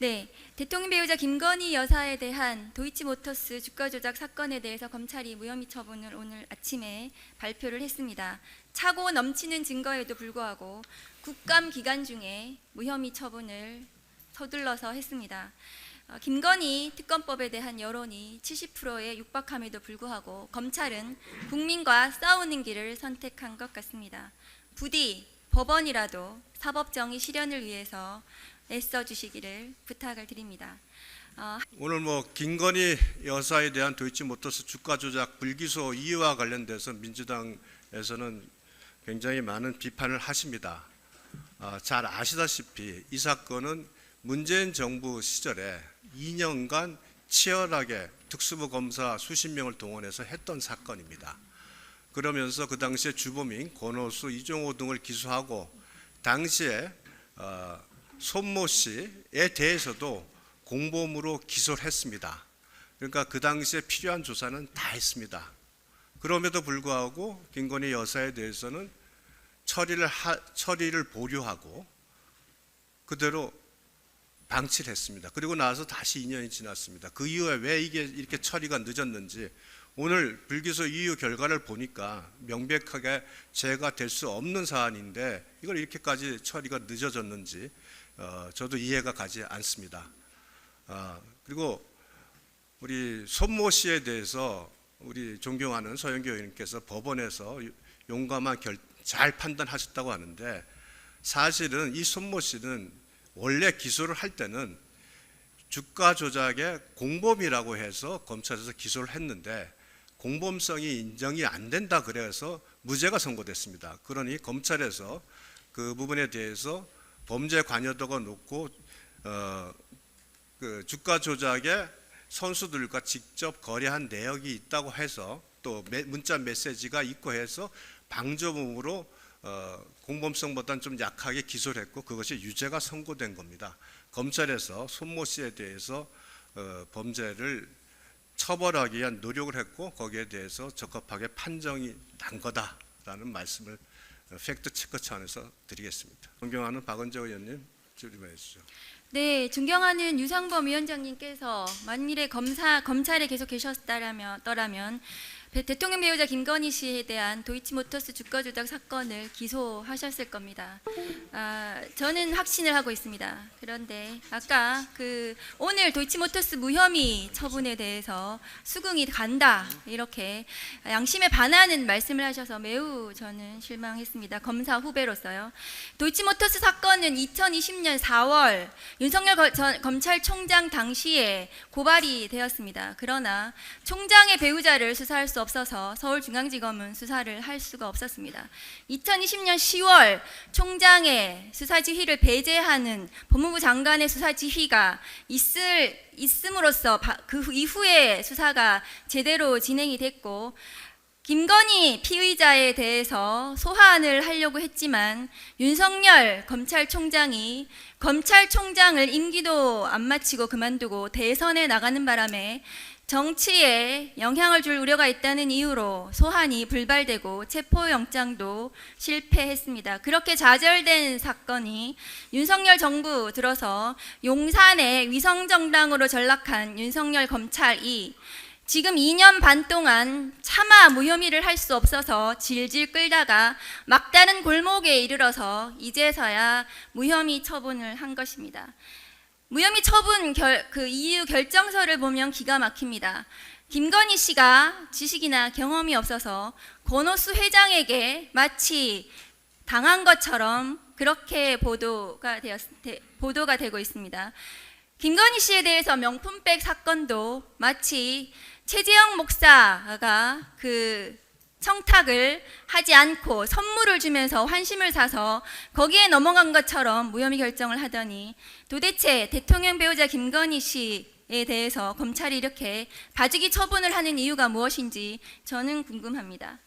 네, 대통령 배우자 김건희 여사에 대한 도이치모터스 주가 조작 사건에 대해서 검찰이 무혐의 처분을 오늘 아침에 발표를 했습니다. 차고 넘치는 증거에도 불구하고 국감 기간 중에 무혐의 처분을 서둘러서 했습니다. 김건희 특검법에 대한 여론이 70%에 육박함에도 불구하고 검찰은 국민과 싸우는 길을 선택한 것 같습니다. 부디 법원이라도 사법정의 실현을 위해서 애써 주시기를 부탁을 드립니다. 오늘 김건희 여사에 대한 도이치모터스 주가 조작 불기소 이유와 관련돼서 민주당에서는 굉장히 많은 비판을 하십니다. 잘 아시다시피 이 사건은 문재인 정부 시절에 2년간 치열하게 특수부 검사 수십 명을 동원해서 했던 사건입니다. 그러면서 그 당시에 주범인 권오수, 이종호 등을 기소하고 당시에 손모 씨에 대해서도 공범으로 기소를 했습니다. 그러니까 그 당시에 필요한 조사는 다 했습니다. 그럼에도 불구하고 김건희 여사에 대해서는 처리를 보류하고 그대로 방치를 했습니다. 그리고 나서 다시 2년이 지났습니다. 그 이후에 왜 이게 이렇게 처리가 늦었는지 오늘 불기소 이유 결과를 보니까 명백하게 죄가 될 수 없는 사안인데 이걸 이렇게까지 처리가 늦어졌는지 저도 이해가 가지 않습니다. 그리고 우리 손모 씨에 대해서 우리 존경하는 서영교 의원님께서 법원에서 용감한 잘 판단하셨다고 하는데 사실은 이 손모 씨는 원래 기소를 할 때는 주가 조작의 공범이라고 해서 검찰에서 기소를 했는데 공범성이 인정이 안 된다 그래서 무죄가 선고됐습니다. 그러니 검찰에서 그 부분에 대해서 범죄 관여도가 높고 그 주가 조작의 선수들과 직접 거래한 내역이 있다고 해서 또 문자 메시지가 있고 해서 방조범으로 공범성보다는 좀 약하게 기소를 했고 그것이 유죄가 선고된 겁니다. 검찰에서 손모 씨에 대해서 범죄를 처벌하기 위한 노력을 했고 거기에 대해서 적합하게 판정이 난 거다라는 말씀을 팩트 체크 차원에서 드리겠습니다. 존경하는 박은재 의원님 질문해 주시죠. 네, 존경하는 유상범 위원장님께서 만일에 검찰에 계속 계셨더라면 대통령 배우자 김건희 씨에 대한 도이치모터스 주가 조작 사건을 기소하셨을 겁니다. 저는 확신을 하고 있습니다. 그런데 아까 오늘 도이치모터스 무혐의 처분에 대해서 수긍이 간다 이렇게 양심에 반하는 말씀을 하셔서 매우 저는 실망했습니다. 검사 후배로서요. 도이치모터스 사건은 2020년 4월 윤석열 검찰총장 당시에 고발이 되었습니다. 그러나 총장의 배우자를 수사할 수 없어서 서울중앙지검은 수사를 할 수가 없었습니다. 2020년 10월 총장의 수사 지휘를 배제하는 법무부 장관의 수사 지휘가 있음으로써 그 이후에 수사가 제대로 진행이 됐고 김건희 피의자에 대해서 소환을 하려고 했지만 윤석열 검찰총장이 검찰총장을 임기도 안 마치고 그만두고 대선에 나가는 바람에 정치에 영향을 줄 우려가 있다는 이유로 소환이 불발되고 체포영장도 실패했습니다. 그렇게 좌절된 사건이 윤석열 정부 들어서 용산의 위성정당으로 전락한 윤석열 검찰이 지금 2년 반 동안 차마 무혐의를 할 수 없어서 질질 끌다가 막다른 골목에 이르러서 이제서야 무혐의 처분을 한 것입니다. 무혐의 처분 그 이유 결정서를 보면 기가 막힙니다. 김건희 씨가 지식이나 경험이 없어서 권오수 회장에게 마치 당한 것처럼 그렇게 보도가 되고 있습니다. 김건희 씨에 대해서 명품백 사건도 마치 최재형 목사가 청탁을 하지 않고 선물을 주면서 환심을 사서 거기에 넘어간 것처럼 무혐의 결정을 하더니 도대체 대통령 배우자 김건희 씨에 대해서 검찰이 이렇게 봐주기 처분을 하는 이유가 무엇인지 저는 궁금합니다.